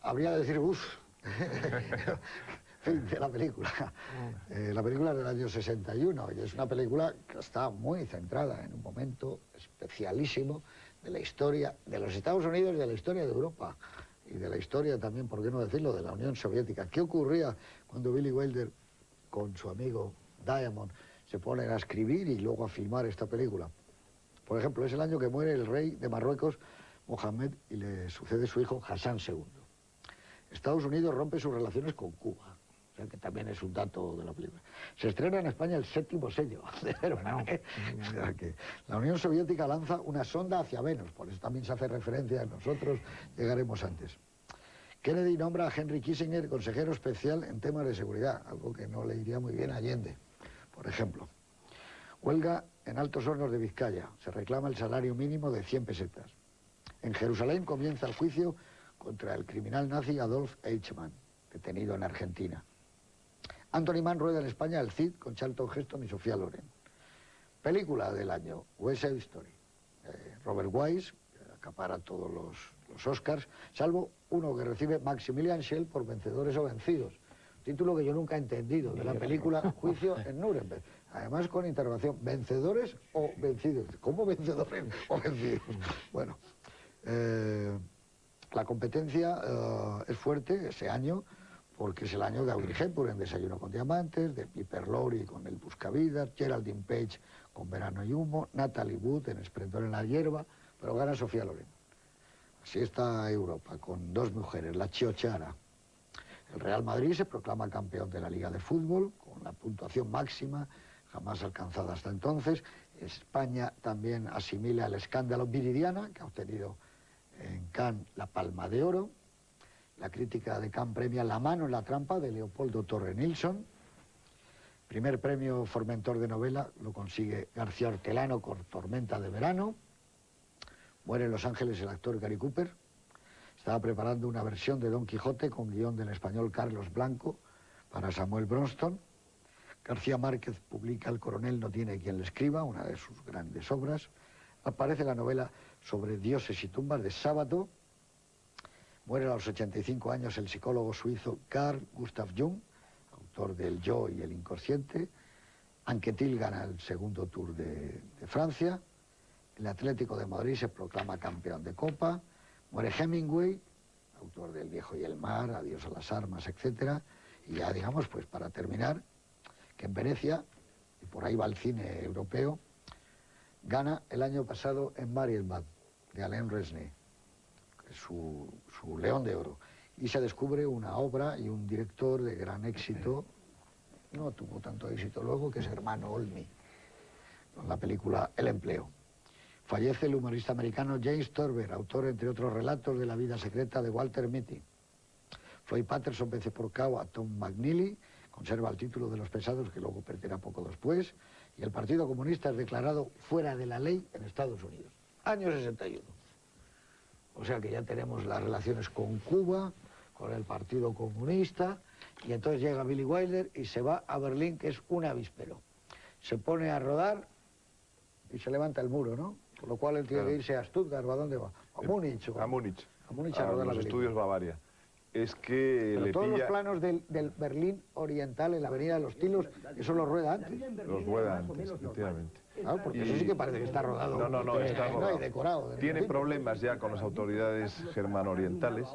habría de decir, uff, fin de la película. La película es del año 61 y es una película que está muy centrada en un momento especialísimo de la historia de los Estados Unidos y de la historia de Europa y de la historia también, por qué no decirlo, de la Unión Soviética. ¿Qué ocurría cuando Billy Wilder con su amigo Diamond se ponen a escribir y luego a filmar esta película? Por ejemplo, es el año que muere el rey de Marruecos, Mohamed, y le sucede su hijo Hassan II. Estados Unidos rompe sus relaciones con Cuba, o sea que también es un dato de la película. Se estrena en España el 7º sello de Herman, ¿eh? O sea que la Unión Soviética lanza una sonda hacia Venus, por eso también se hace referencia a nosotros, llegaremos antes. Kennedy nombra a Henry Kissinger consejero especial en temas de seguridad, algo que no le iría muy bien a Allende, por ejemplo. Huelga en Altos Hornos de Vizcaya, se reclama el salario mínimo de 100 pesetas. En Jerusalén comienza el juicio contra el criminal nazi Adolf Eichmann, detenido en Argentina. Anthony Mann rueda en España El Cid con Charlton Heston y Sofía Loren. Película del año, West Side Story. Robert Wise, que acapara todos los Oscars, salvo uno que recibe Maximilian Schell por Vencedores o Vencidos. Título que yo nunca he entendido, de la película Juicio en Nuremberg. Además con interrogación, ¿vencedores o vencidos? ¿Cómo vencedores o vencidos? Bueno, la competencia es fuerte ese año, porque es el año de Audrey Hepburn en Desayuno con Diamantes, de Piper Laurie con El Buscavidas, Geraldine Page con Verano y Humo, Natalie Wood en Esplendor en la hierba, pero gana Sofía Loren. Así está Europa, con dos mujeres, la Chiochara. El Real Madrid se proclama campeón de la Liga de Fútbol, con la puntuación máxima jamás alcanzada hasta entonces. España también asimila el escándalo Viridiana, que ha obtenido en Cannes la Palma de Oro. La crítica de Cannes premia La mano en la trampa de Leopoldo Torre Nilsson. Primer premio Formentor de novela lo consigue García Hortelano con Tormenta de verano. Muere en Los Ángeles el actor Gary Cooper. Estaba preparando una versión de Don Quijote con guión del español Carlos Blanco para Samuel Bronston. García Márquez publica El coronel no tiene quien le escriba, una de sus grandes obras. Aparece la novela sobre dioses y tumbas de Sábato. Muere a los 85 años el psicólogo suizo Carl Gustav Jung, autor del Yo y el inconsciente. Anquetil gana el segundo Tour de Francia. El Atlético de Madrid se proclama campeón de Copa. Muere Hemingway, autor del Viejo y el Mar, Adiós a las armas, etc. Y ya digamos, pues para terminar, que en Venecia, y por ahí va el cine europeo, gana el año pasado en Marienbad, de Alain Resnais, que es su León de Oro. Y se descubre una obra y un director de gran éxito, no tuvo tanto éxito luego, que es Hermano Olmi, con la película El empleo. Fallece el humorista americano James Thurber, autor, entre otros relatos, de La vida secreta de Walter Mitty. Floyd Patterson vence por KO a Tom McNeely, conserva el título de los pesados, que luego perderá poco después, y el Partido Comunista es declarado fuera de la ley en Estados Unidos. Año 61. O sea que ya tenemos las relaciones con Cuba, con el Partido Comunista, y entonces llega Billy Wilder y se va a Berlín, que es un avispero. Se pone a rodar y se levanta el muro, ¿no? Por lo cual él tiene que irse a Stuttgart, ¿o a dónde va? ¿A Múnich? A Múnich. A Múnich a rodar la película. Los estudios Bavaria. Es que pero le todos pilla... los planos del Berlín Oriental en la Avenida de los Tilos, eso lo rueda antes. Los rueda antes, efectivamente. Claro, porque eso sí que parece que está rodado. No, está rodado. Y decorado. Tiene problemas ya con las autoridades germano-orientales,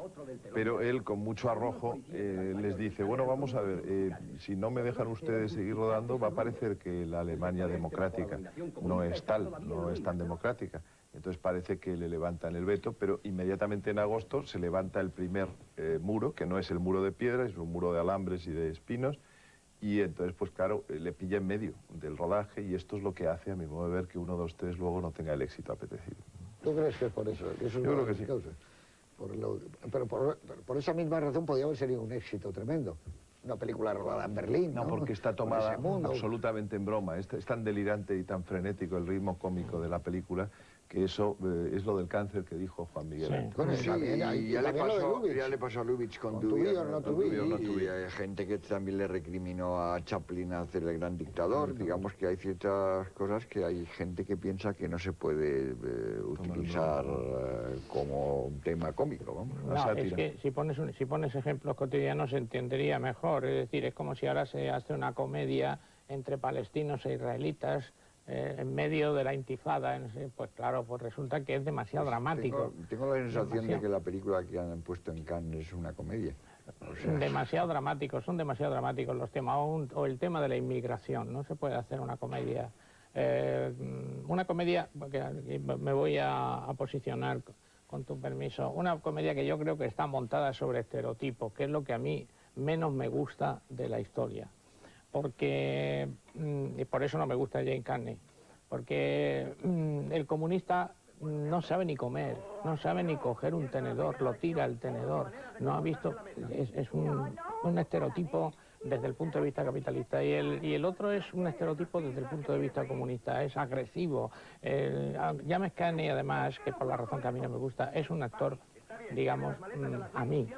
pero él con mucho arrojo les dice, bueno, vamos a ver, si no me dejan ustedes seguir rodando, va a parecer que la Alemania democrática no es tal, no es tan democrática. Entonces parece que le levantan el veto, pero inmediatamente en agosto se levanta el primer muro, que no es el muro de piedra, es un muro de alambres y de espinos, y entonces, pues claro, le pilla en medio del rodaje, y esto es lo que hace, a mi modo de ver, que 1, 2, 3 luego no tenga el éxito apetecido. ¿Tú crees que es por eso? Yo creo que sí. Pero por esa misma razón podía haber sido un éxito tremendo. Una película rodada en Berlín, ¿no? No, porque está tomada absolutamente en broma. Es tan delirante y tan frenético el ritmo cómico de la película que eso es lo del cáncer que dijo Juan Miguel. Sí. antes. Bueno, y Sí, también y ya le pasó a Lubitsch con To To Be Be or or Not Not to Be. Y hay gente que también le recriminó a Chaplin hacer El Gran Dictador. Digamos que hay ciertas cosas que hay gente que piensa que no se puede utilizar como un tema cómico, vamos. Una No, sátira. es que si pones ejemplos cotidianos se entendería mejor. Es decir, es como si ahora se hace una comedia entre palestinos e israelitas en medio de la intifada. Pues claro, pues resulta que es demasiado dramático. Tengo la sensación de Demasiado. que la película que han puesto en Cannes es una comedia. O sea, Demasiado dramáticos, son demasiado dramáticos los temas. O el tema de la inmigración, no se puede hacer una comedia. Porque me voy a posicionar con tu permiso, una comedia que yo creo que está montada sobre estereotipos, que es lo que a mí menos me gusta de la historia. Porque, y por eso no me gusta Jane Carney, porque el comunista no sabe ni comer, no sabe ni coger un tenedor, lo tira el tenedor, no ha visto, es un estereotipo desde el punto de vista capitalista y el otro es un estereotipo desde el punto de vista comunista, es agresivo. James Cagney, además, que por la razón que a mí no me gusta, es un actor, digamos, a mí,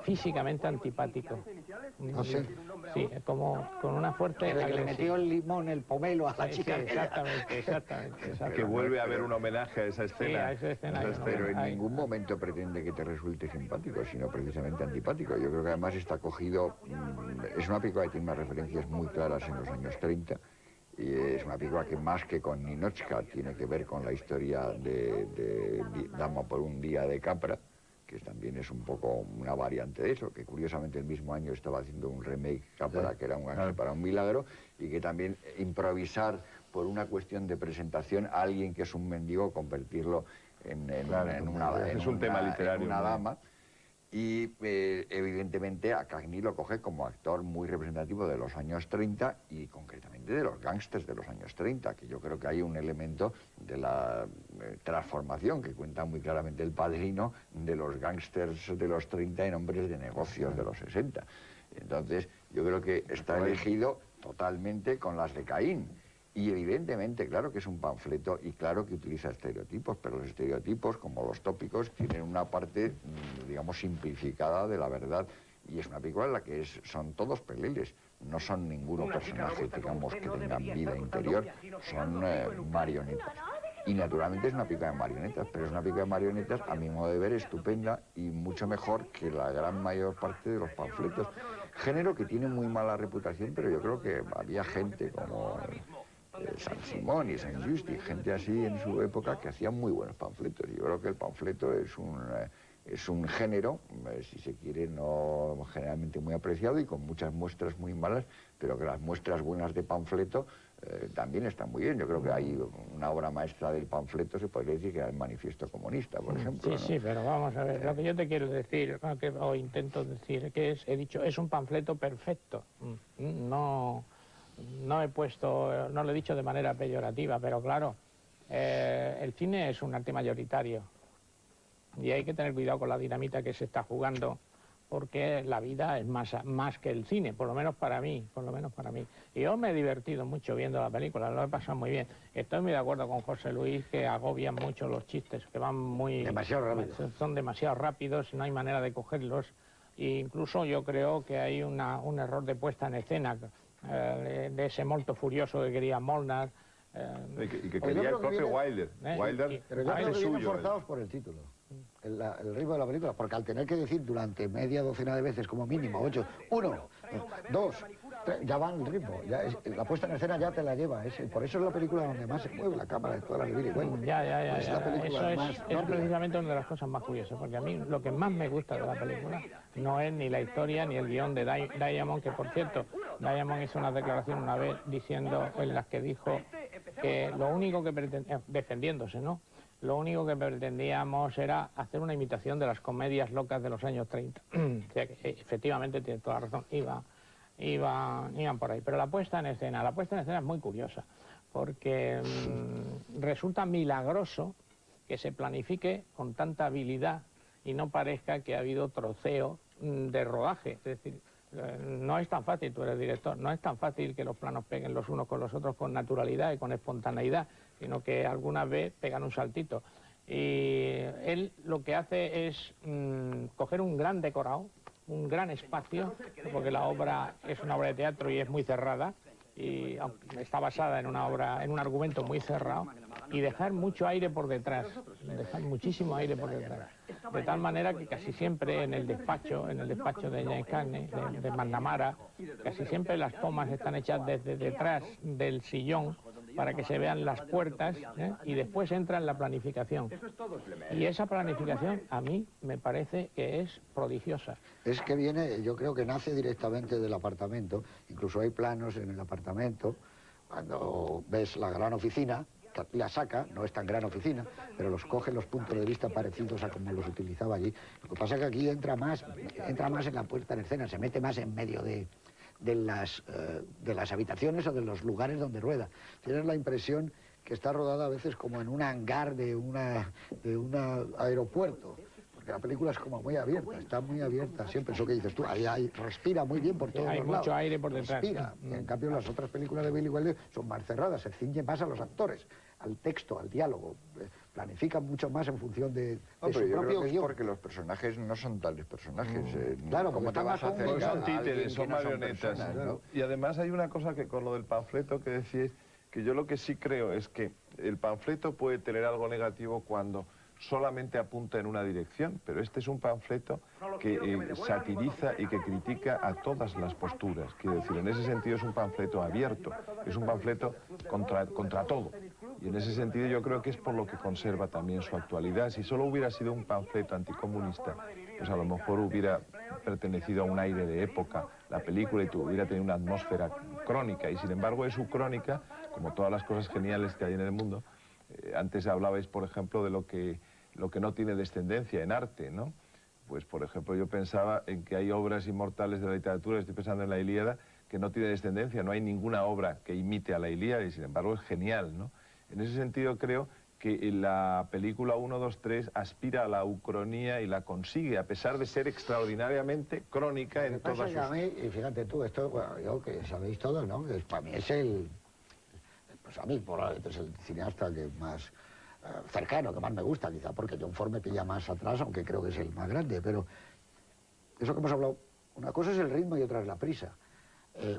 físicamente antipático. ¿Ah, sí? Sí, como con una fuerte Que le agresividad. metió el limón, el pomelo a la Sí, chica. exactamente. Que vuelve a haber un homenaje a esa escena. Sí, a esa escena. pero en Ay. ningún momento pretende que te resulte simpático, sino precisamente antipático. Yo creo que además está cogido... es una película que tiene unas referencias muy claras en los años 30. Y es una película que más que con Ninochka tiene que ver con la historia de Dama por un día de Capra, que también es un poco una variante de eso, que curiosamente el mismo año estaba haciendo un remake Capra, que era un ángel para un milagro, y que también improvisar por una cuestión de presentación a alguien que es un mendigo, convertirlo en un tema literario, una ¿no? dama. Y evidentemente a Cagney lo coge como actor muy representativo de los años 30 y concretamente de los gángsters de los años 30, que yo creo que hay un elemento de la transformación que cuenta muy claramente El Padrino de los gángsters de los 30 en hombres de negocios de los 60. Entonces yo creo que está elegido totalmente con las de Caín. Y evidentemente, claro que es un panfleto y claro que utiliza estereotipos, pero los estereotipos, como los tópicos, tienen una parte, digamos, simplificada de la verdad. Y es una película en la que son todos peleles, no son ninguno personaje, digamos, que tengan vida interior, son marionetas. Y naturalmente es una película de marionetas, pero es una película de marionetas, a mi modo de ver, estupenda y mucho mejor que la gran mayor parte de los panfletos. Género que tiene muy mala reputación, pero yo creo que había gente como... San Simón y San Justi, gente así en su época que hacían muy buenos panfletos. Yo creo que el panfleto es un género, si se quiere, no generalmente muy apreciado y con muchas muestras muy malas, pero que las muestras buenas de panfleto también están muy bien. Yo creo que hay una obra maestra del panfleto, se podría decir que era el Manifiesto Comunista, por ejemplo. Sí, ¿no? Pero vamos a ver, lo que yo te quiero decir, o intento decir, que he dicho, es un panfleto perfecto. No lo he dicho de manera peyorativa, pero claro, el cine es un arte mayoritario y hay que tener cuidado con la dinamita que se está jugando, porque la vida es más que el cine, por lo menos para mí. Y yo me he divertido mucho viendo la película, lo he pasado muy bien. Estoy muy de acuerdo con José Luis que agobian mucho los chistes, que van muy... Demasiado rápidos. Son demasiado rápidos y no hay manera de cogerlos. E incluso yo creo que hay un error de puesta en escena, de ese molto furioso que quería Molnar. Y que quería el propio Wilder. Wilder Pero yo creo es que vienen suyo. forzados por el título, el ritmo de la película, porque al tener que decir durante media docena de veces, como mínimo, 8, 1, 2, 3, ya va el ritmo, la puesta en escena ya te la lleva, por eso es la película donde más se mueve la cámara de toda la revista. Bueno, es la película más Es rápida. precisamente una de las cosas más curiosas, porque a mí lo que más me gusta de la película no es ni la historia ni el guión de Diamond, que por cierto, Diamond hizo una declaración una vez diciendo, en las que dijo que lo único que pretendía, defendiéndose, ¿no? Lo único que pretendíamos era hacer una imitación de las comedias locas de los años 30. O sea que efectivamente tiene toda la razón, iban por ahí. Pero la puesta en escena es muy curiosa, porque resulta milagroso que se planifique con tanta habilidad y no parezca que ha habido troceo de rodaje. Es decir, no es tan fácil, tú eres director, no es tan fácil que los planos peguen los unos con los otros con naturalidad y con espontaneidad, sino que algunas veces pegan un saltito. Y él lo que hace es coger un gran decorado, un gran espacio, porque la obra es una obra de teatro y es muy cerrada, y está basada en una obra, en un argumento muy cerrado, y dejar mucho aire por detrás, dejar muchísimo aire por detrás. De tal manera que casi siempre en el despacho de James Cagney, de McNamara, casi siempre las tomas están hechas desde detrás del sillón para que se vean las puertas, y después entra en la planificación. Y esa planificación a mí me parece que es prodigiosa. Es que viene, yo creo que nace directamente del apartamento, incluso hay planos en el apartamento, cuando ves la gran oficina, que aquí la saca, no es tan gran oficina, pero los coge los puntos de vista parecidos a como los utilizaba allí. Lo que pasa es que aquí entra más en la puesta en escena, se mete más en medio de las habitaciones o de los lugares donde rueda. Tienes la impresión que está rodada a veces como en un hangar de un aeropuerto, porque la película es como muy abierta, está muy abierta siempre, eso que dices tú, ahí respira muy bien por todos los lados. Hay mucho aire por detrás. Respira. Y en cambio las otras películas de Billy Wilder son más cerradas, se ciñe más a los actores, al texto, al diálogo, planifican mucho más en función de No, su pero yo creo propio que es guión. porque los personajes no son tales personajes. Claro, ¿cómo porque te está vas a más hacer? Pues a son alguien títeres, son que no son marionetas. personas, ¿no? Y además hay una cosa que con lo del panfleto que decís, que yo lo que sí creo es que el panfleto puede tener algo negativo cuando solamente apunta en una dirección, pero este es un panfleto que satiriza y que critica a todas las posturas. Quiero decir, en ese sentido es un panfleto abierto, es un panfleto contra todo. Y en ese sentido yo creo que es por lo que conserva también su actualidad. Si solo hubiera sido un panfleto anticomunista, pues a lo mejor hubiera pertenecido a un aire de época la película y hubiera tenido una atmósfera crónica. Y sin embargo es su crónica, como todas las cosas geniales que hay en el mundo. Antes hablabais, por ejemplo, de lo que no tiene descendencia en arte, ¿no? Pues, por ejemplo, yo pensaba en que hay obras inmortales de la literatura, estoy pensando en la Ilíada, que no tiene descendencia, no hay ninguna obra que imite a la Ilíada y, sin embargo, es genial, ¿no? En ese sentido, creo que la película 1, 2, 3 aspira a la ucronía y la consigue, a pesar de ser extraordinariamente crónica en todas sus... A mí, y fíjate tú, esto, bueno, yo que sabéis todos, ¿no? Que para mí es pues a mí, probablemente es el cineasta que más cercano, que más me gusta, quizá porque John Ford me pilla más atrás, aunque creo que es el más grande, pero eso que hemos hablado, una cosa es el ritmo y otra es la prisa.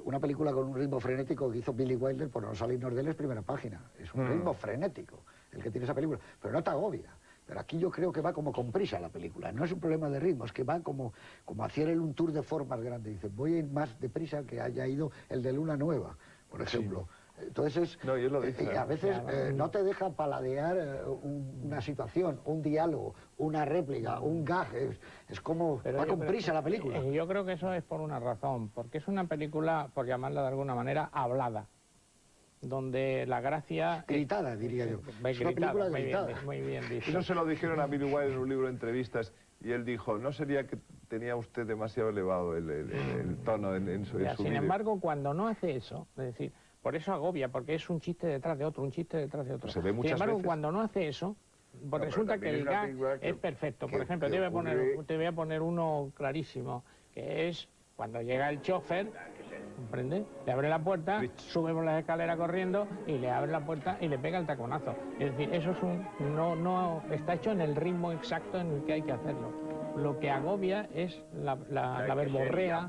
Una película con un ritmo frenético que hizo Billy Wilder, por no salirnos de él, es primera página. Es un ritmo frenético el que tiene esa película, pero no te agobia. Pero aquí yo creo que va como con prisa la película. No es un problema de ritmo, es que va como hacer él un tour de formas grande. Dice, voy a ir más deprisa que haya ido el de Luna Nueva, por ejemplo. Sí. Entonces, no, yo lo dije, a veces no te deja paladear una situación, un diálogo, una réplica, un gag. Es como, va con prisa la película. Yo creo que eso es por una razón, porque es una película, por llamarla de alguna manera, hablada, donde la gracia... Gritada, diría yo. Es una película gritada. Muy bien dicho. Eso se lo dijeron a Billy Wilder en un libro de entrevistas, y él dijo, ¿no sería que tenía usted demasiado elevado el tono en su Sin vídeo? embargo, cuando no hace eso, es decir, por eso agobia, porque es un chiste detrás de otro, un chiste detrás de otro. Se ve muchas Sin embargo, veces. cuando no hace eso, pues resulta que el gag es perfecto. Por ejemplo, te voy a poner uno clarísimo, que es cuando llega el chofer, ¿comprende? Le abre la puerta, sube por las escaleras corriendo y le abre la puerta y le pega el taconazo. Es decir, eso es no está hecho en el ritmo exacto en el que hay que hacerlo. Lo que agobia es la verborrea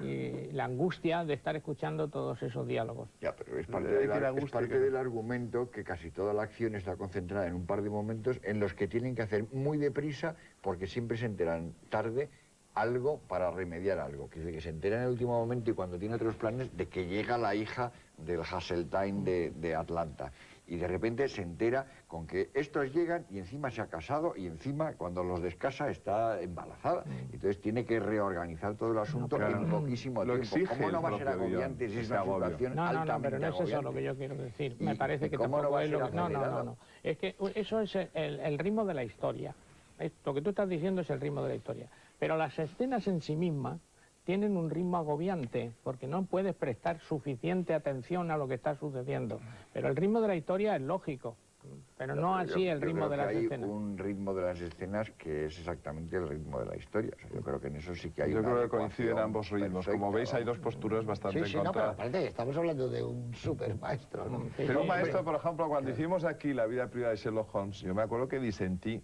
y la angustia de estar escuchando todos esos diálogos. Ya, pero es parte del argumento que casi toda la acción está concentrada en un par de momentos en los que tienen que hacer muy deprisa porque siempre se enteran tarde algo para remediar algo, que se entera en el último momento y cuando tiene otros planes de que llega la hija del Hasseltine de Atlanta. Y de repente se entera con que estos llegan y encima se ha casado y encima cuando los descasa está embarazada. Entonces tiene que reorganizar todo el asunto en poquísimo tiempo. ¿Cómo no va a ser agobiante si es una situación altamente No, pero no es eso lo que yo quiero decir. Me parece que tampoco es lo que... No. Es que eso es el ritmo de la historia. Lo que tú estás diciendo es el ritmo de la historia. Pero las escenas en sí mismas tienen un ritmo agobiante, porque no puedes prestar suficiente atención a lo que está sucediendo. Pero el ritmo de la historia es lógico. pero no así el ritmo de las escenas. Hay un ritmo de las escenas que es exactamente el ritmo de la historia. O sea, yo creo que en eso sí que hay Yo una creo que coinciden adecuación ambos ritmos. perfecta, Como veis, hay ¿no? dos posturas bastante Sí, sí, no, pero encontradas. aparte que estamos hablando de un super maestro, ¿no? Pero un maestro, por ejemplo, cuando hicimos aquí La vida privada de Sherlock Holmes, yo me acuerdo que disentí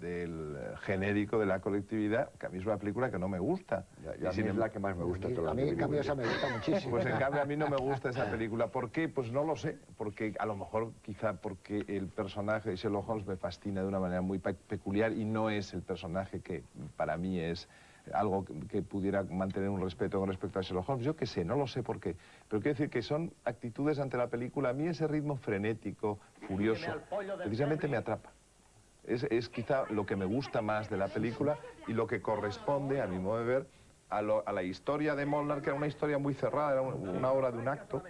del genérico de la colectividad, que a mí es una película que no me gusta. Y a Y mí sin es la que más me gusta. A mí, en cambio, esa me gusta muchísimo. Pues en cambio a mí no me gusta esa película. ¿Por qué? Pues no lo sé. Porque a lo mejor quizá porque el personaje de Sherlock Holmes me fascina de una manera muy peculiar y no es el personaje que para mí es algo que pudiera mantener un respeto con respecto a Sherlock Holmes. Yo qué sé, no lo sé por qué. Pero quiero decir que son actitudes ante la película. A mí ese ritmo frenético, furioso, precisamente me atrapa. Es quizá lo que me gusta más de la película y lo que corresponde, a mi modo de ver, a la historia de Molnar, que era una historia muy cerrada, era una obra de un acto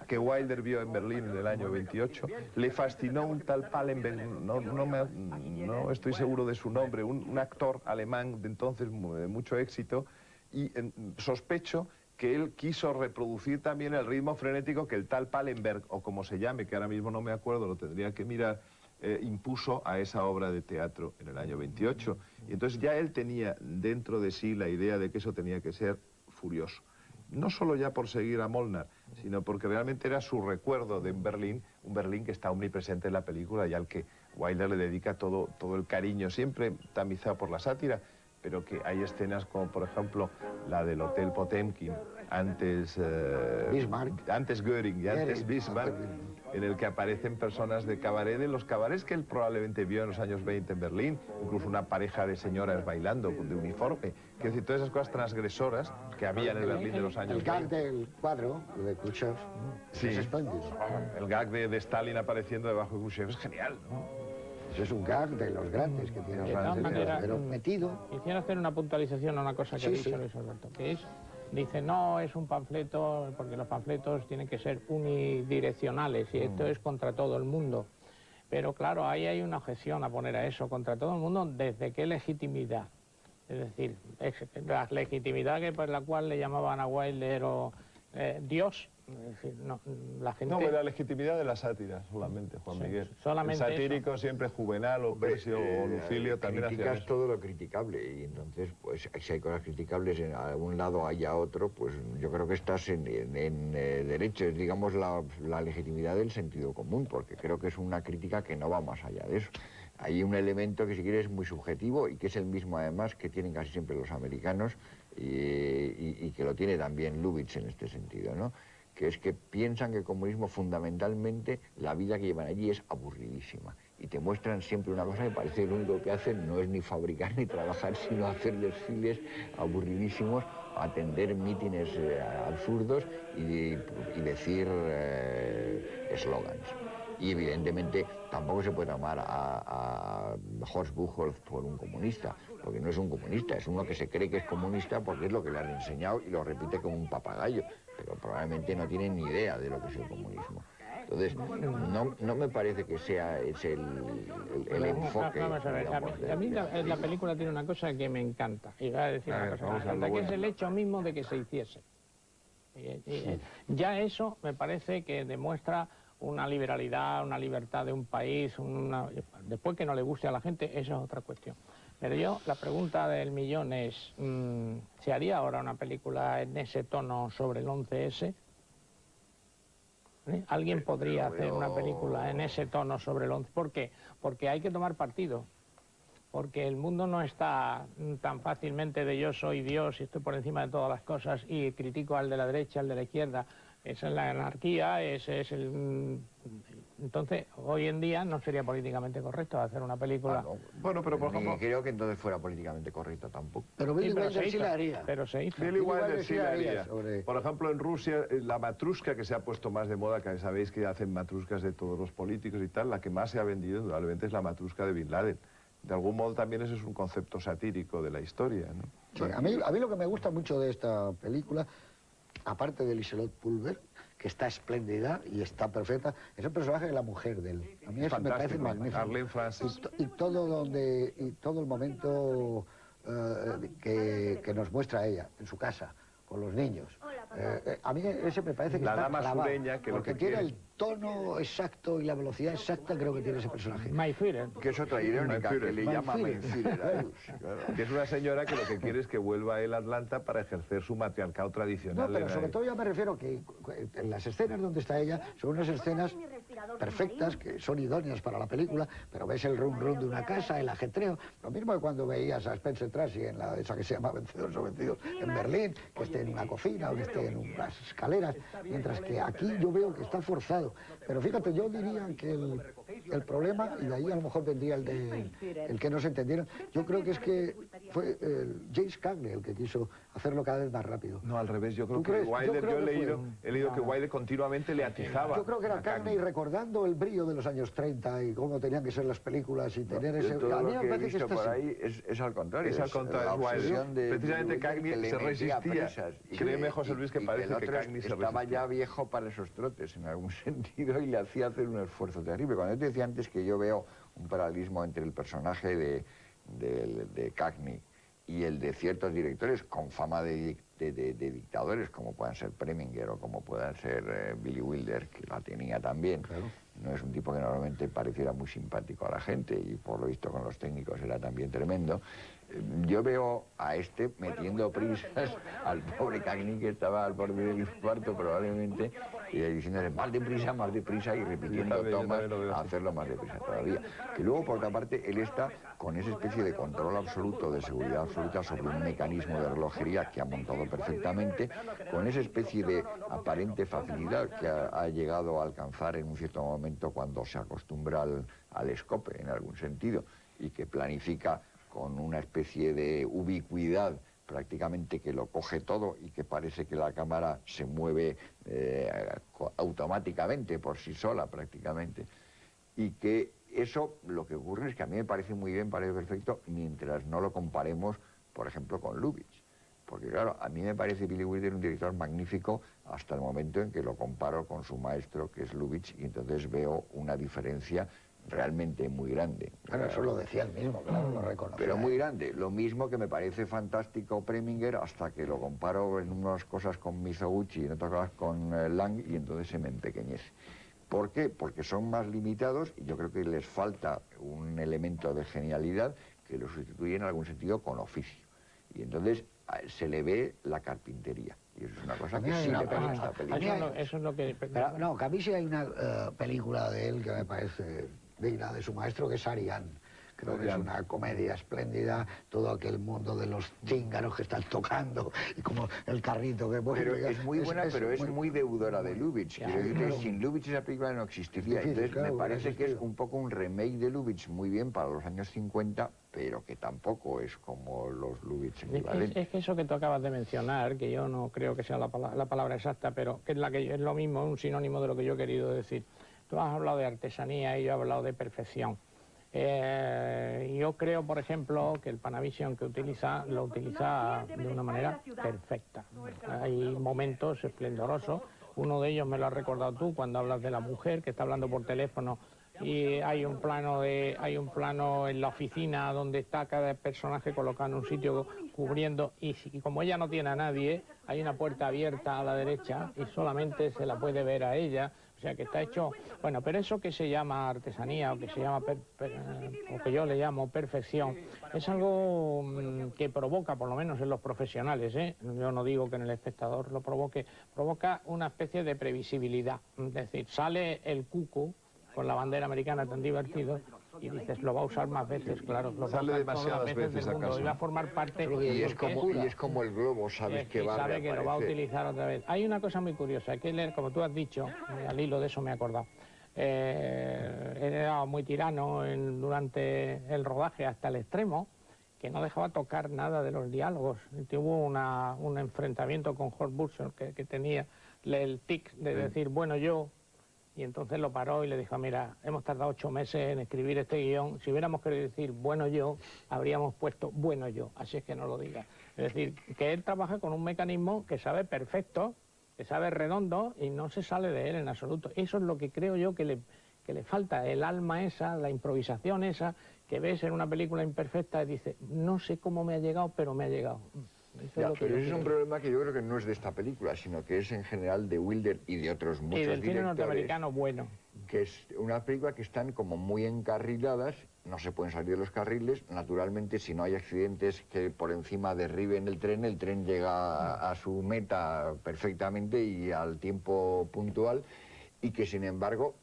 que Wilder vio en Berlín en el año 28. Le fascinó un tal Pallenberg, no estoy seguro de su nombre, un actor alemán de entonces de mucho éxito, y sospecho que él quiso reproducir también el ritmo frenético que el tal Pallenberg, o como se llame, que ahora mismo no me acuerdo, lo tendría que mirar, impuso a esa obra de teatro en el año 28. Y entonces ya él tenía dentro de sí la idea de que eso tenía que ser furioso. No solo ya por seguir a Molnar, sino porque realmente era su recuerdo de Berlín, un Berlín que está omnipresente en la película y al que Wilder le dedica todo el cariño, siempre tamizado por la sátira, pero que hay escenas como, por ejemplo, la del Hotel Potemkin, antes Bismarck. antes Göring y antes Bismarck, en el que aparecen personas de cabaret, de los cabarets que él probablemente vio en los años 20 en Berlín, incluso una pareja de señoras bailando de uniforme. Quiero decir, todas esas cosas transgresoras que había en el Berlín de los años El gag 20. del cuadro de Khrushchev Sí. es espléndido. El gag de Stalin apareciendo debajo de Khrushchev es genial, ¿no? Eso es un gag de los grandes que tiene De los todas grandes, maneras, pero metido. quisiera hacer una puntualización a una cosa que Sí, ha dicho sí. Luis Alberto, que es, dice, no, es un panfleto, porque los panfletos tienen que ser unidireccionales y esto es contra todo el mundo. Pero claro, ahí hay una objeción a poner a eso, contra todo el mundo, ¿desde qué legitimidad? Es decir, la legitimidad que por la cual le llamaban a Wilder o Dios, es decir, no, la gente... No, la legitimidad de la sátira solamente, Juan Miguel. solamente el satírico siempre Juvenal o Persio o Lucilio también hacían criticas eso. todo lo criticable y entonces, pues, si hay cosas criticables en algún lado hay a otro, pues yo creo que estás en derecho, es, digamos, la legitimidad del sentido común, porque creo que es una crítica que no va más allá de eso. Hay un elemento que si quieres es muy subjetivo y que es el mismo además que tienen casi siempre los americanos y que lo tiene también Lubitsch en este sentido, ¿no? Que es que piensan que el comunismo fundamentalmente, la vida que llevan allí es aburridísima. Y te muestran siempre una cosa que parece que lo único que hacen no es ni fabricar ni trabajar, sino hacer desfiles aburridísimos, atender mítines absurdos y decir eslogans. Y evidentemente tampoco se puede llamar a Horst Buchholz por un comunista, porque no es un comunista, es uno que se cree que es comunista porque es lo que le han enseñado y lo repite como un papagayo, pero probablemente no tiene ni idea de lo que es el comunismo. Entonces, no me parece que sea ese el enfoque. Vamos a ver, digamos, a mí la película tiene una cosa que me encanta, y voy a decir A una ver, cosa que vamos me a encanta, lo que es bueno. el hecho mismo de que se hiciese. Ya eso me parece que demuestra una liberalidad, una libertad de un país, después que no le guste a la gente, eso es otra cuestión. Pero yo, la pregunta del millón es, ¿se haría ahora una película en ese tono sobre el 11S? ¿Alguien podría hacer una película en ese tono sobre el 11? ¿Por qué? Porque hay que tomar partido. Porque el mundo no está tan fácilmente de yo soy Dios y estoy por encima de todas las cosas y critico al de la derecha, al de la izquierda. Esa es la anarquía, ese es el... Entonces, hoy en día no sería políticamente correcto hacer una película... no. Bueno, pero por Ni ejemplo, creo que entonces fuera políticamente correcta tampoco. Pero Sí, Billy pero Wilder se sí hizo, la haría. pero se hizo. Billy Wilder Wilder sí sí la haría haría. sobre- Por ejemplo, en Rusia, la matrusca que se ha puesto más de moda, que sabéis que hacen matruscas de todos los políticos y tal, la que más se ha vendido indudablemente es la matrusca de Bin Laden. De algún modo también ese es un concepto satírico de la historia, ¿no? Sí, a mí lo que me gusta mucho de esta película, aparte de Liselott Pulver, que está espléndida y está perfecta, es el personaje de la mujer de él. A mí eso me parece Fantástico. magnífico. Arlene Francis. Y todo el momento que nos muestra ella en su casa con los niños. A mí ese me parece que La está dama clavado, sureña, que lo porque que tiene quiere- el tono exacto y la velocidad exacta, creo que tiene ese personaje. My Führer. Que es otra irónica, que le llama Mein Führer a Luz, claro. Que es una señora que lo que quiere es que vuelva él a Atlanta para ejercer su matriarcado tradicional. No, pero sobre todo yo me refiero que en las escenas donde está ella son unas escenas perfectas, que son idóneas para la película, pero ves el rum rum de una casa, el ajetreo, lo mismo que cuando veías a Spencer Tracy en esa que se llama Vencedores o Vencidos en Berlín, que esté en una cocina o que esté en unas escaleras, mientras que aquí yo veo que está forzado. Pero fíjate, yo diría que el problema, y de ahí a lo mejor vendría el que no se entendieron, yo creo que es que fue James Cagney el que quiso hacerlo cada vez más rápido. No, al revés, yo creo ¿Tú que crees? Wilder, Yo creo yo que he leído que Wilder continuamente le atizaba. Yo creo que era a Cagney recordando el brillo de los años 30 y cómo tenían que ser las películas y tener ese... Todo A mí lo me que he parece que visto está por así. ahí es al contrario. Es al contrario, la es Wilder. obsesión de Precisamente Wilder Cagney que le se metía resistía. prisas y Créeme, José Luis, que y parece el que otro Cagney se estaba resistía. ya viejo para esos trotes en algún sentido y le hacía hacer un esfuerzo terrible. Cuando yo te decía antes que yo veo un paralelismo entre el personaje de Cagney y el de ciertos directores con fama de dictadores, como puedan ser Preminger o como puedan ser Billy Wilder, que la tenía también. Claro. No es un tipo que normalmente pareciera muy simpático a la gente y por lo visto con los técnicos era también tremendo. Yo veo a este metiendo prisas al pobre Cagney, que estaba al borde del infarto probablemente, y diciéndole más deprisa y repitiendo Yo tomas también lo veo a así. hacerlo más deprisa todavía. Que luego, por otra parte, él está con esa especie de control absoluto, de seguridad absoluta sobre un mecanismo de relojería que ha montado perfectamente, con esa especie de aparente facilidad que ha llegado a alcanzar en un cierto momento cuando se acostumbra al escope, en algún sentido, y que planifica con una especie de ubicuidad prácticamente que lo coge todo y que parece que la cámara se mueve automáticamente por sí sola prácticamente. Y que eso lo que ocurre es que a mí me parece muy bien, parece perfecto, mientras no lo comparemos, por ejemplo, con Lubitsch. Porque claro, a mí me parece Billy Wilder un director magnífico hasta el momento en que lo comparo con su maestro, que es Lubitsch, y entonces veo una diferencia realmente muy grande. Bueno, eso lo decía él mismo, claro, lo reconocía. Pero muy grande. Lo mismo que me parece fantástico Preminger hasta que lo comparo en unas cosas con Mizoguchi y en otras cosas con Lang y entonces se me empequeñece. ¿Por qué? Porque son más limitados y yo creo que les falta un elemento de genialidad que lo sustituye en algún sentido con oficio. Y entonces se le ve la carpintería. Y eso es una cosa A mí que hay sí una- le pasa a esta película. Eso es lo que... Pero, no, que a mí sí hay una película de él que me parece digna de su maestro, que es Ariane. Creo que es una comedia espléndida, todo aquel mundo de los cíngaros que están tocando y como el carrito que mueve. Pero es muy buena, pero es muy deudora de Lubitsch. Quiero decir que sin Lubitsch esa película no existiría. Es difícil, Entonces claro, me parece hubiera que es existido. un poco un remake de Lubitsch muy bien para los años 50, pero que tampoco es como los Lubitsch equivalentes. Es que eso que tú acabas de mencionar, que yo no creo que sea la palabra exacta, pero que es lo mismo, es un sinónimo de lo que yo he querido decir. Tú has hablado de artesanía y yo he hablado de perfección. Yo creo, por ejemplo, que el Panavision que utiliza, lo utiliza de una manera perfecta. Hay momentos esplendorosos. Uno de ellos me lo has recordado tú cuando hablas de la mujer que está hablando por teléfono y hay un plano en la oficina donde está cada personaje colocado en un sitio cubriendo y como ella no tiene a nadie, hay una puerta abierta a la derecha y solamente se la puede ver a ella. O sea que está hecho, bueno, pero eso que se llama artesanía o que se llama, o que yo le llamo perfección, es algo que provoca, por lo menos en los profesionales, yo no digo que en el espectador lo provoque, provoca una especie de previsibilidad. Es decir, sale el cuco con la bandera americana tan divertido y dices, lo va a usar más veces, claro. Lo Sale va a usar todas las demasiadas veces, del mundo, ¿acaso? y va a formar parte... Y es como el globo, sabes que y va a sabe que lo va a reaparecer. utilizar otra vez. Hay una cosa muy curiosa, que él, como tú has dicho, al hilo de eso me he acordado, él era muy tirano durante el rodaje hasta el extremo, que no dejaba tocar nada de los diálogos. Tuvo un enfrentamiento con Horst Buschel que tenía el tic de decir, bueno, yo... Y entonces lo paró y le dijo, mira, hemos tardado 8 meses en escribir este guión. Si hubiéramos querido decir bueno yo, habríamos puesto bueno yo. Así es que no lo diga. Es decir, que él trabaja con un mecanismo que sabe perfecto, que sabe redondo y no se sale de él en absoluto. Eso es lo que creo yo que le falta, el alma esa, la improvisación esa, que ves en una película imperfecta y dices, no sé cómo me ha llegado, pero me ha llegado. Eso Ya, es lo que pero yo ese es un creo. problema que yo creo que no es de esta película, sino que es en general de Wilder y de otros muchos Y del cine directores, norteamericano bueno. que es una película que están como muy encarriladas, no se pueden salir de los carriles. Naturalmente, si no hay accidentes que por encima derriben el tren llega a su meta perfectamente y al tiempo puntual, y que sin embargo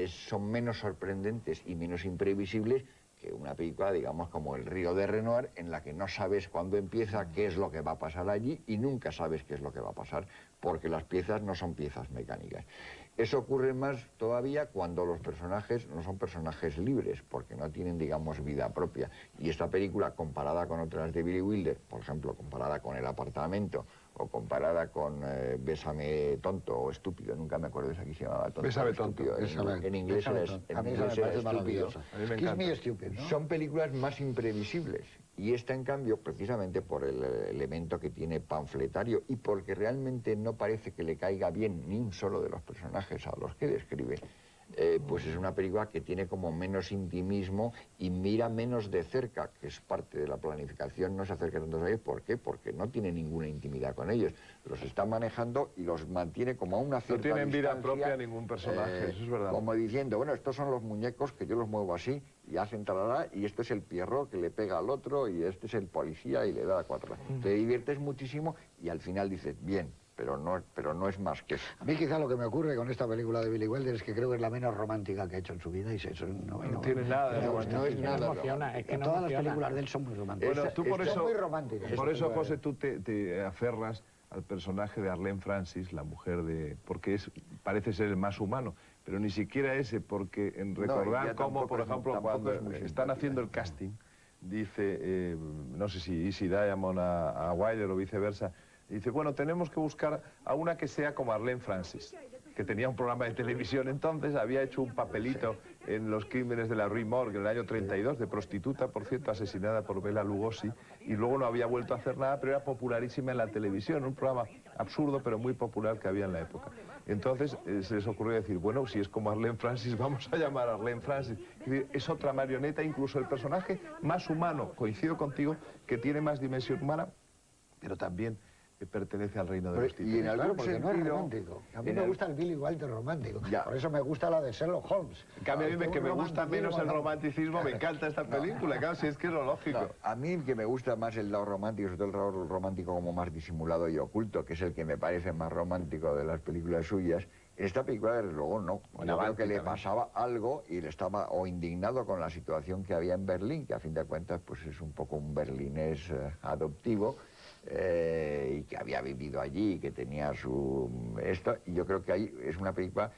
son menos sorprendentes y menos imprevisibles que una película, digamos, como El río de Renoir, en la que no sabes cuándo empieza, qué es lo que va a pasar allí, y nunca sabes qué es lo que va a pasar, porque las piezas no son piezas mecánicas. Eso ocurre más todavía cuando los personajes no son personajes libres, porque no tienen, digamos, vida propia. Y esta película, comparada con otras de Billy Wilder, por ejemplo, comparada con El apartamento, o comparada con Bésame tonto o estúpido, nunca me acuerdo de esa que se llamaba tonto. Bésame estúpido. tonto. En inglés era, A mí esa me parece maravillosa. A mí me Kiss encanta. Me Stupid, ¿no? Son películas más imprevisibles. Y esta, en cambio, precisamente por el elemento que tiene panfletario y porque realmente no parece que le caiga bien ni un solo de los personajes a los que describe, pues es una película que tiene como menos intimismo y mira menos de cerca, que es parte de la planificación, no se acerca tanto a ellos. ¿Por qué? Porque no tiene ninguna intimidad con ellos. Los está manejando y los mantiene como a una cierta No tienen vida distancia, propia ningún personaje, eso es verdad. Como diciendo, bueno, estos son los muñecos que yo los muevo así y hacen talará, y este es el Pierrot que le pega al otro, y este es el policía y le da 4. Te diviertes muchísimo y al final dices, bien, pero no es más que eso. A mí quizá lo que me ocurre con esta película de Billy Wilder es que creo que es la menos romántica que ha hecho en su vida, y eso No tiene nada de romántico. No es Es que no nada emociona, es que no Todas las emociona. películas de él son muy románticas. Bueno, tú por Son eso, muy románticas. por eso, José, tú te aferras al personaje de Arlene Francis, la mujer de... porque parece ser el más humano, pero ni siquiera ese, porque en recordar ella cómo, tampoco por es- ejemplo, tampoco cuando es muy están simpática. haciendo el casting, dice, no sé si Easy Diamond a Wilder o viceversa, dice, bueno, tenemos que buscar a una que sea como Arlene Francis, que tenía un programa de televisión entonces, había hecho un papelito en Los crímenes de la Rue Morgue en el año 32, de prostituta, por cierto, asesinada por Bela Lugosi, y luego no había vuelto a hacer nada, pero era popularísima en la televisión, un programa absurdo, pero muy popular que había en la época. Entonces se les ocurrió decir, bueno, si es como Arlene Francis, vamos a llamar a Arlene Francis. Es decir, es otra marioneta, incluso el personaje más humano, coincido contigo, que tiene más dimensión humana, pero también pertenece al reino de Pero, los y en títeres. Claro, porque no es sentido, romántico. A mí en me el- gusta el Billy Wilder romántico. Ya. Por eso me gusta la de Sherlock Holmes. En cambio, a mí Este que un me gusta menos el romanticismo, romanticismo, me encanta esta película, claro, si es que es lo lógico. No, a mí que me gusta más el lado romántico, sobre todo el lado romántico como más disimulado y oculto, que es el que me parece más romántico de las películas suyas. En esta película, desde luego, no. Yo creo que le pasaba algo y él estaba o indignado con la situación que había en Berlín, que a fin de cuentas pues es un poco un berlinés adoptivo, y que había vivido allí, que tenía y yo creo que ahí es una película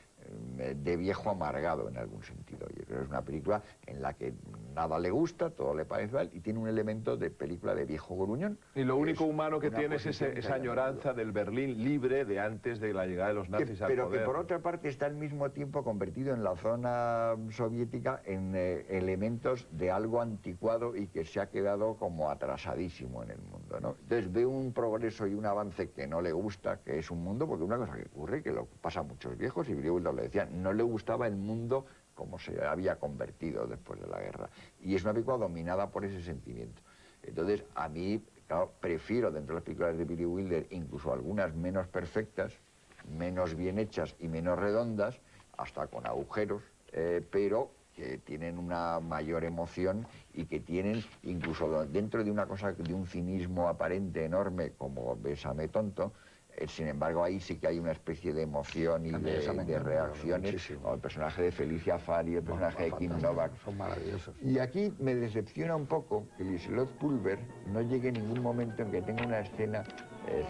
de viejo amargado en algún sentido. Yo creo que es una película en la que nada le gusta, todo le parece mal, y tiene un elemento de película de viejo gruñón. Y lo único Es humano que una tiene es posición esa que añoranza del Berlín libre de antes de la llegada de los nazis al pero poder. que por otra parte está al mismo tiempo convertido en la zona soviética en elementos de algo anticuado y que se ha quedado como atrasadísimo en el mundo, ¿no? Entonces ve un progreso y un avance que no le gusta, que es un mundo, porque una cosa que ocurre, que lo pasa a muchos viejos, y Billy Wilder le decía, no le gustaba el mundo como se había convertido después de la guerra. Y es una película dominada por ese sentimiento. Entonces, a mí, claro, prefiero dentro de las películas de Billy Wilder, incluso algunas menos perfectas, menos bien hechas y menos redondas, hasta con agujeros, pero que tienen una mayor emoción y que tienen, incluso dentro de una cosa, de un cinismo aparente enorme como Bésame tonto, sin embargo ahí sí que hay una especie de emoción y También esa me de encanta, reacciones, muchísimo. como el personaje de Felicia Fari, el personaje de Kim Fantástico, Novak. Son maravillosos. Y aquí me decepciona un poco que Liselott Pulver no llegue en ningún momento en que tenga una escena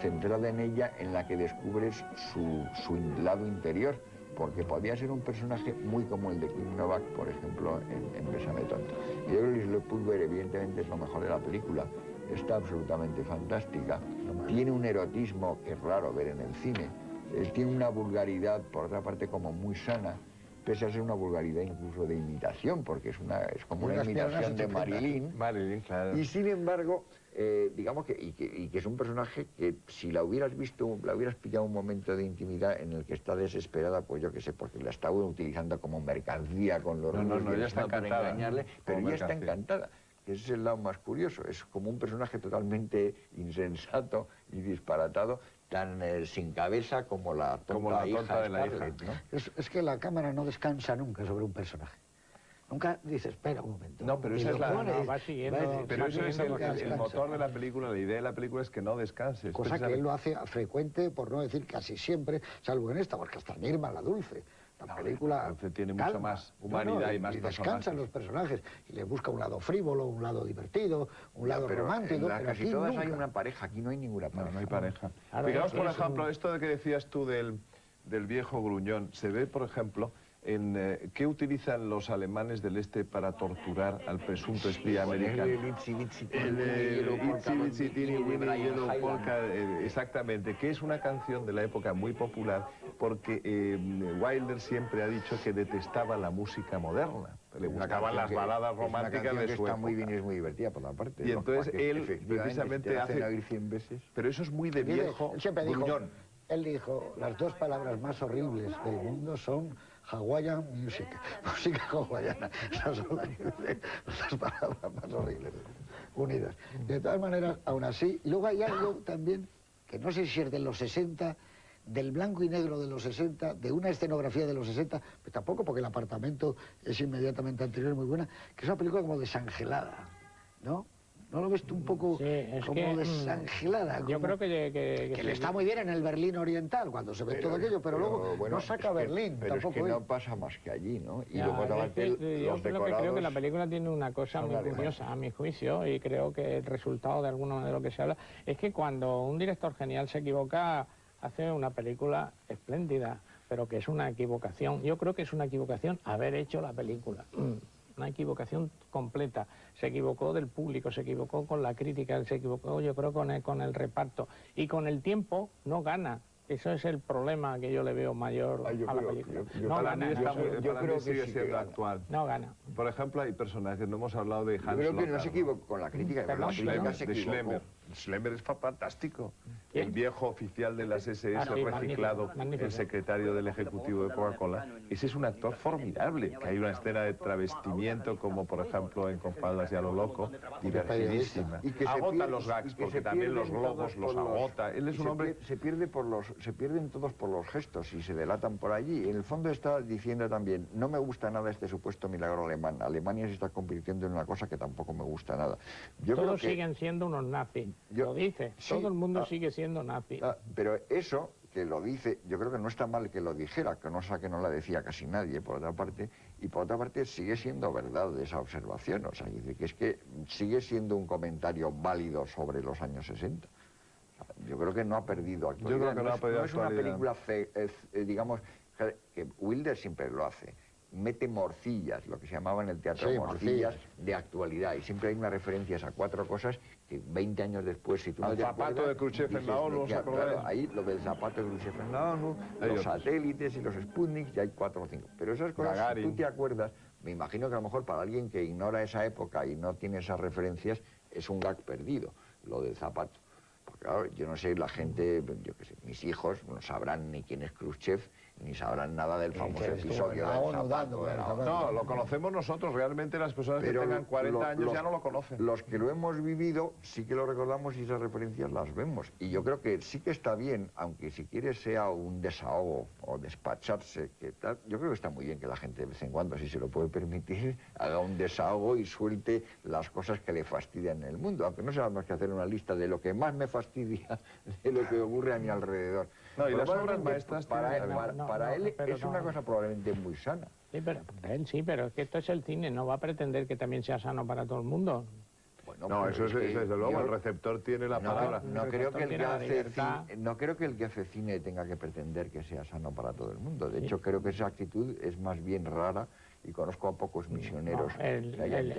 centrada en ella en la que descubres su lado interior, porque podía ser un personaje muy como el de Kim Novak, por ejemplo, en Bésame tonto. Yo creo que Liselott Pulver evidentemente es lo mejor de la película, está absolutamente fantástica, tiene un erotismo que es raro ver en el cine, tiene una vulgaridad, por otra parte, como muy sana, pese a ser una vulgaridad incluso de imitación, porque es como una Unas piernas imitación de estupendas. Marilyn. Marilyn, claro. Y sin embargo, digamos que es un personaje que si la hubieras visto, la hubieras pillado un momento de intimidad en el que está desesperada, pues yo qué sé, porque la estaba utilizando como mercancía con los No, rubios no, y ella el está snob para encantada, engañarle, pero como ella está mercancía. encantada. Ese es el lado más curioso. Es como un personaje totalmente insensato y disparatado, tan sin cabeza como la tonta hija de la hija. Scarlett, ¿no? Es que la cámara no descansa nunca sobre un personaje. Nunca dice, espera un momento. No, pero Y esa es lo la... pone, va siguiendo, Pero eso es el descansa. motor de la película, la idea de la película es que no descanses. Cosa que él lo hace a frecuente, por no decir casi siempre, salvo en esta, porque hasta en Irma la Dulce. La película tiene mucha más humanidad y más descansan los personajes y le busca un lado frívolo, un lado divertido, un lado Pero romántico. en Pero casi aquí todas nunca. hay una pareja, aquí no hay ninguna pareja. No hay pareja. Claro, Fijaos, por es ejemplo, esto de que decías tú del viejo gruñón. Se ve, por ejemplo, en qué utilizan los alemanes del este para torturar al presunto espía americano. El Itsy Bitsy Tiny Winnie Yellow Polka, exactamente, que es una canción de la época muy popular porque Wilder siempre ha dicho que detestaba la música moderna. Le gustaban las baladas románticas de su está muy bien y época. es muy divertida por la parte. Y entonces él efectivamente, precisamente te la hacen hace... oír 100 veces. Pero eso es muy de Mire, viejo él siempre dijo, gruñón. él dijo, las dos palabras más horribles del mundo son Hawaiian music, música hawaiana. Esas son las dos palabras más horribles unidas. De todas maneras, aún así, luego hay algo también, que no sé si es de los 60, del blanco y negro de los 60, de una escenografía de los 60, pues tampoco porque el apartamento es inmediatamente anterior, muy buena, que es una película como desangelada, ¿no? ¿No lo ves tú un poco Sí, es como que, desangelada? Yo como- creo que que le está muy bien en el Berlín Oriental, cuando se ve todo aquello, pero luego bueno, no saca es que- Berlín, pero tampoco. es que no pasa más que allí, ¿no? Y Ya, luego es aparte que yo los creo decorados... que la película tiene una cosa son muy alemanes. curiosa a mi juicio, y creo que el resultado de alguna manera de lo que se habla es que cuando un director genial se equivoca, hace una película espléndida, pero que es una equivocación. Yo creo que es una equivocación haber hecho la película. Una equivocación completa. Se equivocó del público, se equivocó con la crítica, se equivocó, yo creo, con el reparto. Y con el tiempo no gana. Eso es el problema que yo le veo mayor Yo a la creo- película. yo No Para gana, mí, no, yo para creo mí que sigue sí que siendo gana. actual. no gana. Por ejemplo, hay personajes, no hemos hablado de Yo Hans creo que no Lothar, se equivocó con la crítica, pero la crítica se de equivocó. Schlemmer. Schlemmer es fantástico. ¿Quién? El viejo oficial de las SS Ah, sí, reciclado, magnífico. el secretario del Ejecutivo de Coca-Cola. Ese es un actor formidable, que hay una escena de travestimiento, como por ejemplo en Con faldas y a lo loco, divertidísima. Y que se Agota pierde- los y gags, que porque se también los pierden globos todos los por los- agota. Él es y un hombre... se pierden todos por los gestos y se delatan por allí. En el fondo está diciendo también, no me gusta nada este supuesto milagro alemán. Alemania se está convirtiendo en una cosa que tampoco me gusta nada. Yo creo Todos que... siguen siendo unos nazis, lo dice. Sí, Todo el mundo sigue siendo nazi. Pero eso que lo dice, yo creo que no está mal que lo dijera, que no la decía casi nadie, por otra parte, y por otra parte sigue siendo verdad esa observación, o sea, dice que es que sigue siendo un comentario válido sobre los años 60. O sea, yo creo que no ha perdido actualidad. Yo creo que no ha perdido no es una actualidad. película, digamos, que Wilder siempre lo hace. Mete morcillas, lo que se llamaba en el teatro Sí, morcillas de actualidad. Y siempre hay una referencia a esas cuatro cosas que 20 años después, si tú Al no te zapato acuerdas, de Khrushchev en dices, la ONU, ¿os claro, acordáis? ahí lo del zapato de Khrushchev en la ONU, Hay los otros. satélites y los Sputniks, ya hay 4 o 5. Pero esas cosas, Gagarin. si tú te acuerdas, me imagino que a lo mejor para alguien que ignora esa época y no tiene esas referencias, es un gag perdido, lo del zapato. Porque claro, yo no sé, la gente, yo qué sé, mis hijos no sabrán ni quién es Khrushchev, ni sabrán nada del famoso que estuvo episodio en la del ONU zapato dando de la el ONU. zapato. No, lo conocemos nosotros, realmente las personas que tengan 40 años ya no lo conocen. Los que lo hemos vivido sí que lo recordamos y esas referencias las vemos. Y yo creo que sí que está bien, aunque si quieres sea un desahogo o despacharse, que tal, yo creo que está muy bien que la gente de vez en cuando, si se lo puede permitir, haga un desahogo y suelte las cosas que le fastidian en el mundo, aunque no sea más que hacer una lista de lo que más me fastidia de lo que ocurre a mi alrededor. No, y Por lo las cual, obras que maestras para tienen- él, No, para no, él pero es una no. cosa probablemente muy sana. Sí, pero para él sí, pero es que esto es el cine, no va a pretender que también sea sano para todo el mundo. Bueno, No, pero eso es que desde luego, yo- el receptor tiene la palabra. No creo que el que Tiene la hace libertad. cine, no creo que el que hace cine tenga que pretender que sea sano para todo el mundo. De hecho, creo que esa actitud es más bien rara y conozco a pocos misioneros. No, el- que hayan el-